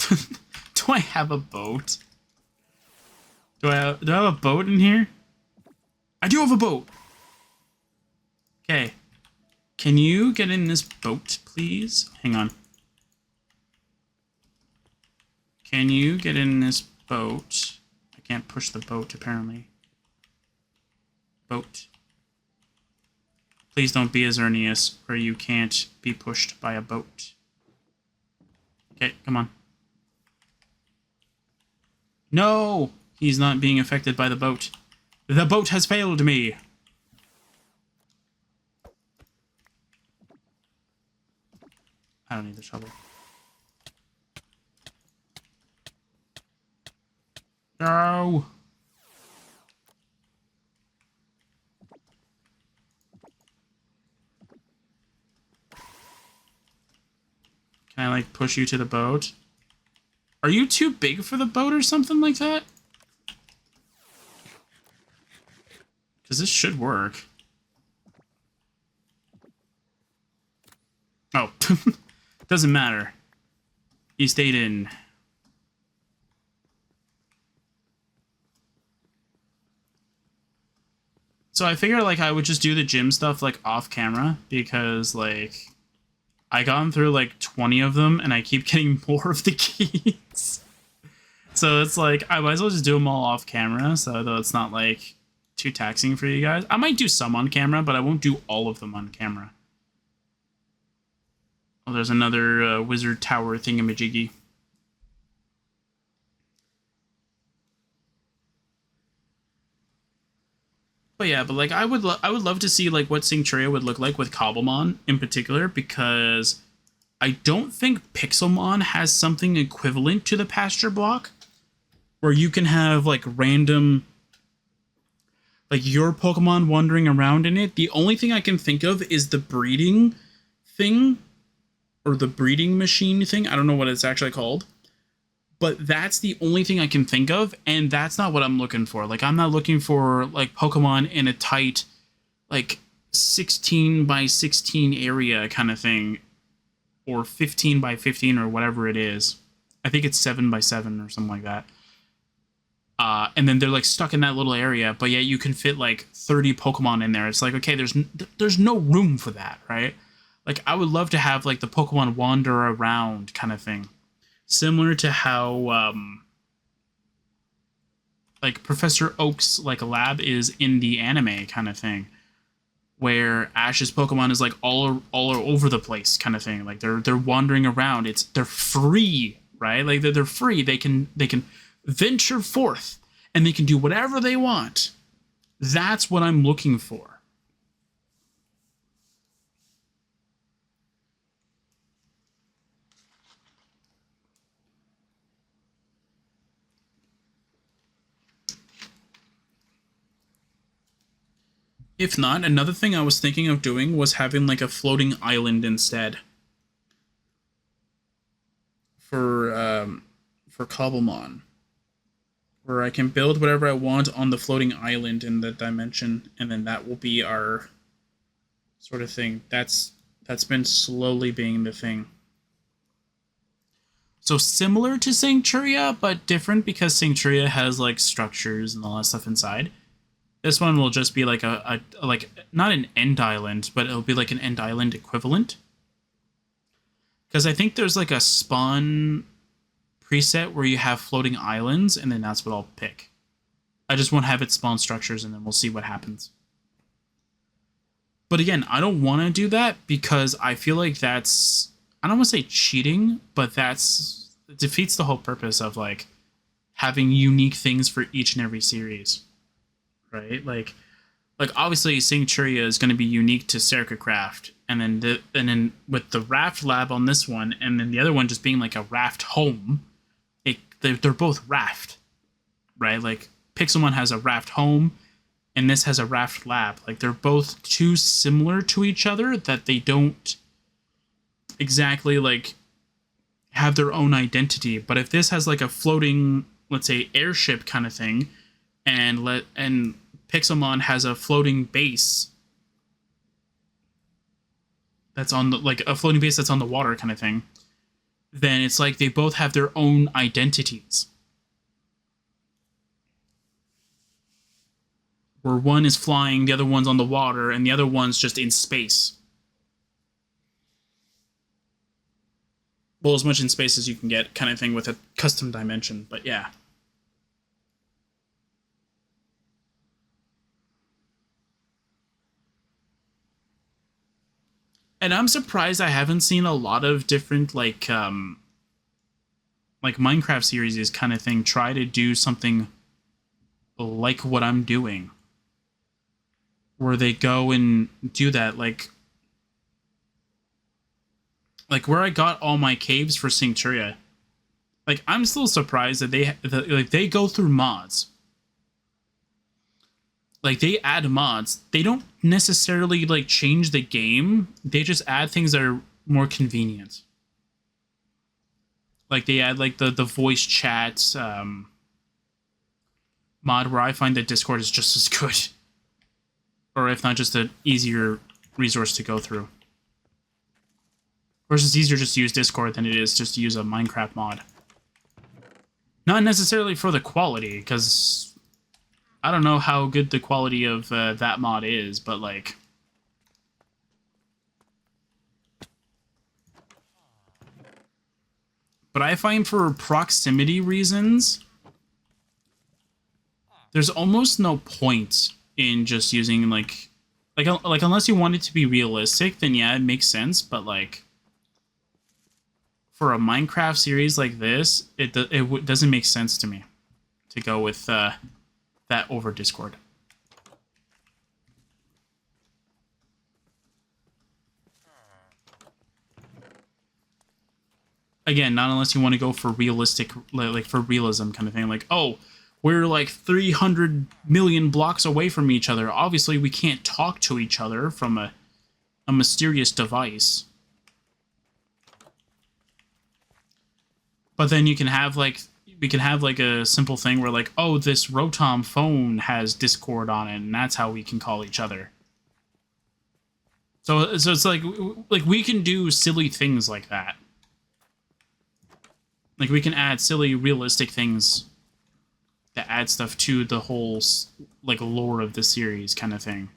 Do I have a boat? Do I have a boat in here? I do have a boat. Okay. Can you get in this boat, please? Hang on. Can you get in this boat? I can't push the boat, apparently. Boat. Please don't be as Xerneas, where you can't be pushed by a boat. Okay, come on. No! He's not being affected by the boat. The boat has failed me! I don't need the shovel. No! Can I, like, push you to the boat? Are you too big for the boat or something like that? Because this should work. Oh. Doesn't matter. He stayed in. So I figured, like, I would just do the gym stuff, like, off camera. Because, like, I gone through, like, 20 of them, and I keep getting more of the keys. So it's like, I might as well just do them all off camera, so though it's not, like, too taxing for you guys. I might do some on camera, but I won't do all of them on camera. Oh, there's another wizard tower thingamajiggy. But yeah, but like I would love to see like what Sancturia would look like with Cobblemon in particular, because I don't think Pixelmon has something equivalent to the pasture block, where you can have like random, like your Pokemon wandering around in it. The only thing I can think of is the breeding thing, or the breeding machine thing. I don't know what it's actually called. But that's the only thing I can think of, and that's not what I'm looking for. Like, I'm not looking for, like, Pokemon in a tight, like, 16 by 16 area kind of thing. Or 15 by 15 or whatever it is. I think it's 7 by 7 or something like that. And then they're, like, stuck in that little area, but yet you can fit, like, 30 Pokemon in there. It's like, okay, there's no room for that, right? Like, I would love to have, like, the Pokemon wander around kind of thing. Similar to how, like, Professor Oak's, like, lab is in the anime kind of thing. Where Ash's Pokemon is, like, all over the place kind of thing. Like, they're wandering around. They're free, right? Like, they're free. They can venture forth, and they can do whatever they want. That's what I'm looking for. If not, another thing I was thinking of doing was having like a floating island instead. For Cobblemon. Where I can build whatever I want on the floating island in the dimension, and then that will be our sort of thing. That's been slowly being the thing. So similar to Sancturia, but different because Sancturia has like structures and all that stuff inside. This one will just be like a like not an end island, but it'll be like an end island equivalent. Because I think there's like a spawn preset where you have floating islands, and then that's what I'll pick. I just won't have it spawn structures, and then we'll see what happens. But again, I don't want to do that because I feel like that's, I don't want to say cheating, but it defeats the whole purpose of like having unique things for each and every series. Right, like obviously Sancturia is going to be unique to Craft, and then with the Raft Lab on this one, and then the other one just being like a Raft Home, they're both Raft, right? Like Pixelmon has a Raft Home, and this has a Raft Lab. Like they're both too similar to each other that they don't exactly like have their own identity. But if this has like a floating, let's say, airship kind of thing, and Pixelmon has a floating base that's on the, like a floating base that's on the water kind of thing, then it's like they both have their own identities. Where one is flying, the other one's on the water, and the other one's just in space. Well, as much in space as you can get, kind of thing, with a custom dimension, but yeah. And I'm surprised I haven't seen a lot of different, like Minecraft series kind of thing try to do something like what I'm doing. Where they go and do that, like where I got all my caves for Sancturia. Like, I'm still surprised that they go through mods. Like, they add mods. They don't necessarily, like, change the game. They just add things that are more convenient. Like, they add, like, the voice chat mod where I find that Discord is just as good. Or if not, just an easier resource to go through. Of course, it's easier just to use Discord than it is just to use a Minecraft mod. Not necessarily for the quality, because I don't know how good the quality of that mod is, but like... But I find for proximity reasons, there's almost no point in just using, like unless you want it to be realistic, then yeah, it makes sense, but like... For a Minecraft series like this, it doesn't make sense to me to go with that over Discord. Again, not unless you want to go for realistic, like for realism kind of thing. Like, oh, we're like 300 million blocks away from each other. Obviously, we can't talk to each other from a mysterious device. But then you can have like a simple thing where like, oh, this Rotom phone has Discord on it, and that's how we can call each other. So it's like we can do silly things like that. Like, we can add silly, realistic things that add stuff to the whole like lore of the series kind of thing.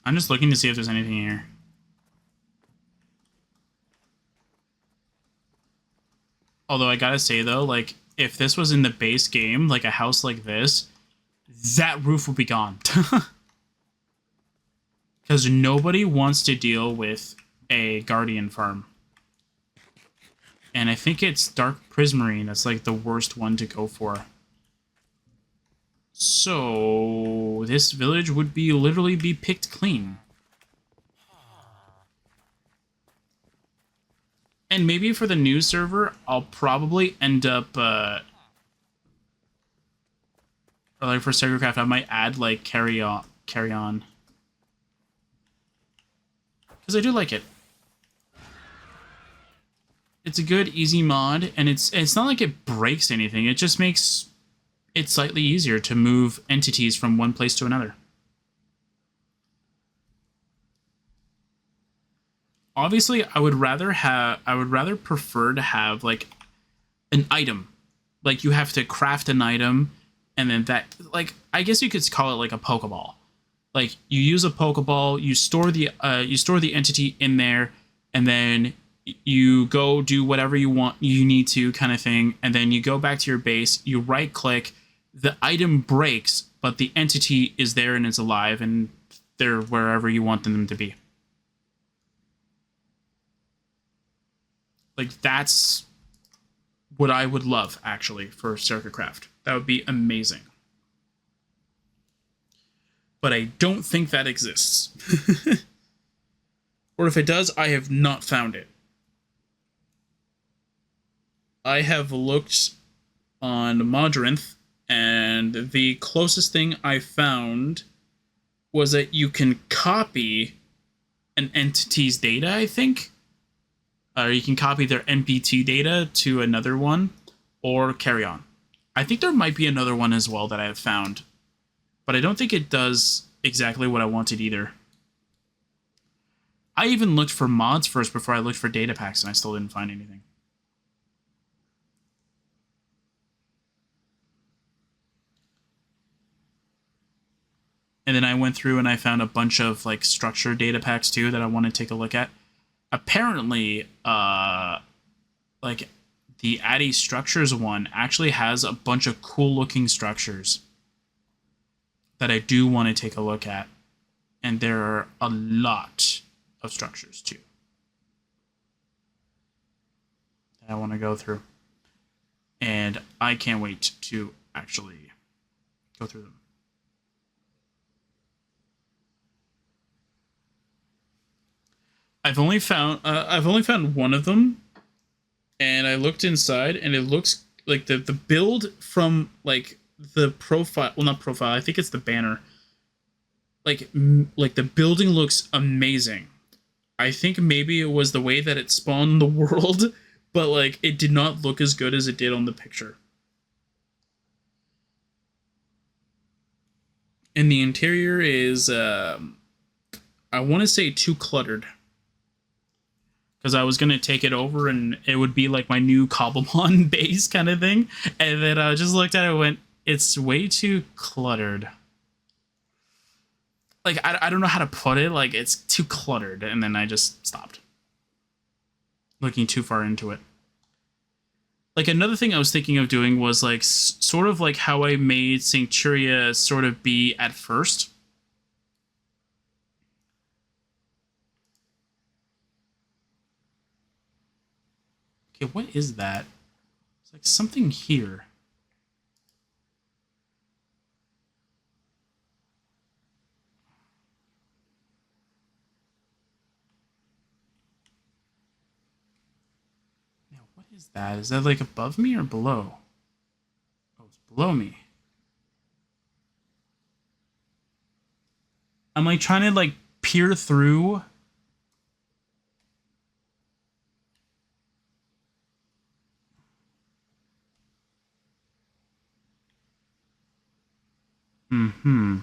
I'm just looking to see if there's anything here. Although I gotta say though, like, if this was in the base game, like a house like this, that roof would be gone. Because nobody wants to deal with a Guardian farm. And I think it's Dark Prismarine that's like the worst one to go for. So this village would be literally be picked clean. And maybe for the new server, I'll probably end up, or like for StarCraft, I might add like carry on. Because I do like it. It's a good, easy mod, and it's not like it breaks anything. It just makes it's slightly easier to move entities from one place to another. Obviously, I would rather prefer to have like an item. Like, you have to craft an item, and then that, like, I guess you could call it like a Pokeball. Like, you use a Pokeball, you store the entity in there, and then you go do whatever you need to, kind of thing, and then you go back to your base, you right click, the item breaks, but the entity is there and it's alive, and they're wherever you want them to be. Like, that's what I would love, actually, for StarCraft. That would be amazing. But I don't think that exists. Or if it does, I have not found it. I have looked on Modrinth, and the closest thing I found was that you can copy an entity's data, I think. Or you can copy their NPT data to another one. or Carry On. I think there might be another one as well that I have found, but I don't think it does exactly what I wanted either. I even looked for mods first before I looked for data packs, and I still didn't find anything. And then I went through and I found a bunch of like structure data packs too that I want to take a look at. Apparently, like the Addy Structures one actually has a bunch of cool looking structures that I do want to take a look at. And there are a lot of structures too that I want to go through. And I can't wait to actually go through them. I've only found one of them, and I looked inside, and it looks like the build from like the profile. Well, not profile. I think it's the banner. Like the building looks amazing. I think maybe it was the way that it spawned the world, but like it did not look as good as it did on the picture. And the interior is, I want to say too cluttered. Because I was going to take it over and it would be like my new Cobblemon base kind of thing. And then I just looked at it and went, it's way too cluttered. Like, I don't know how to put it. Like, it's too cluttered. And then I just stopped. Looking too far into it. Like, another thing I was thinking of doing was, like, sort of like how I made Sancturia sort of be at first. Okay, what is that? It's like something here. Now, what is that? Is that like above me or below? Oh, it's below me. I'm like trying to like peer through. Mm-hmm.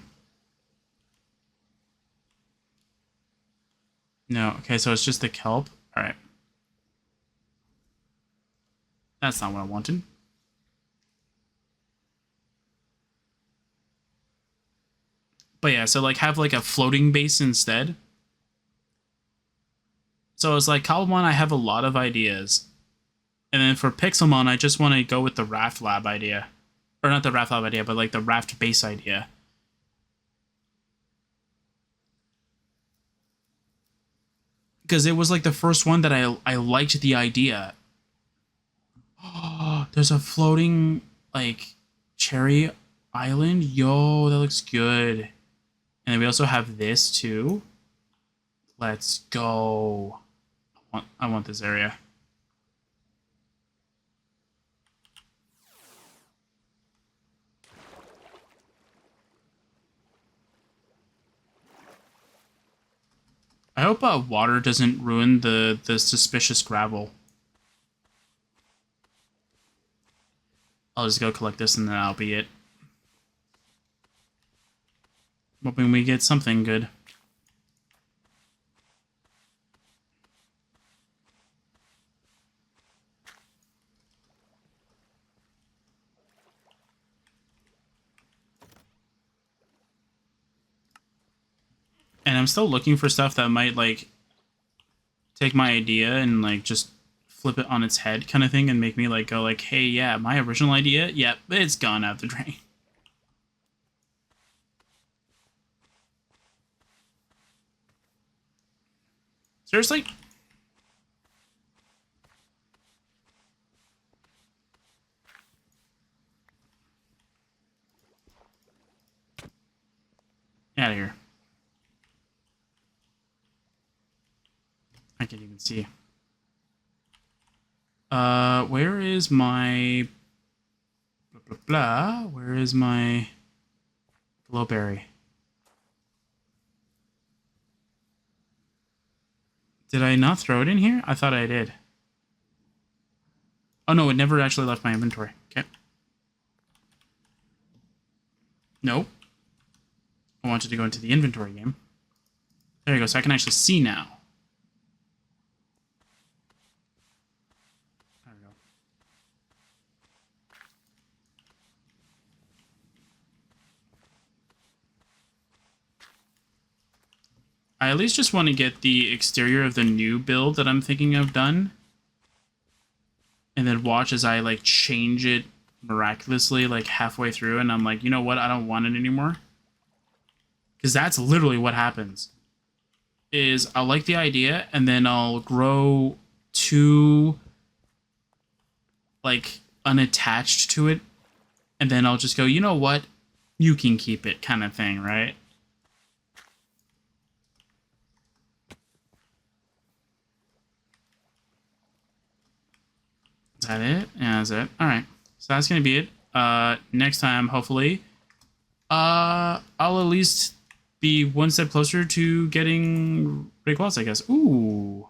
No, okay, so it's just the kelp. Alright. That's not what I wanted. But yeah, so like have like a floating base instead. So it's like Cobblemon, I have a lot of ideas. And then for Pixelmon, I just want to go with the Raft Lab idea. Or not the Raft Lab idea, but like the Raft base idea. Because it was like the first one that I liked the idea. Oh, there's a floating like cherry island. Yo, that looks good. And then we also have this too. Let's go. I want this area. I hope water doesn't ruin the suspicious gravel. I'll just go collect this and then that'll be it. Hoping we get something good. And I'm still looking for stuff that might, like, take my idea and, like, just flip it on its head kind of thing and make me, like, go, like, hey, yeah, my original idea, yeah, it's gone out the drain. Seriously? Get out of here. I can't even see. Where is my... Blah, blah, blah. Where is my... Glowberry? Did I not throw it in here? I thought I did. Oh, no, it never actually left my inventory. Okay. Nope. I wanted to go into the inventory game. There you go, so I can actually see now. There we go. I at least just want to get the exterior of the new build that I'm thinking of done. And then watch as I, like, change it miraculously, like, halfway through. And I'm like, you know what? I don't want it anymore. Because that's literally what happens. Is I'll like the idea, and then I'll grow too, like, unattached to it. And then I'll just go, you know what? You can keep it, kind of thing, right? Is that it? Yeah, that's it. All right. So that's going to be it. Next time, hopefully, I'll at least be one step closer to getting Ray Quads, I guess. Ooh.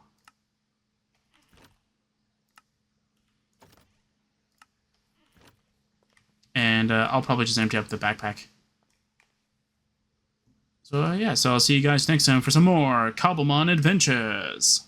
And I'll probably just empty up the backpack. So, yeah. So I'll see you guys next time for some more Cobblemon adventures.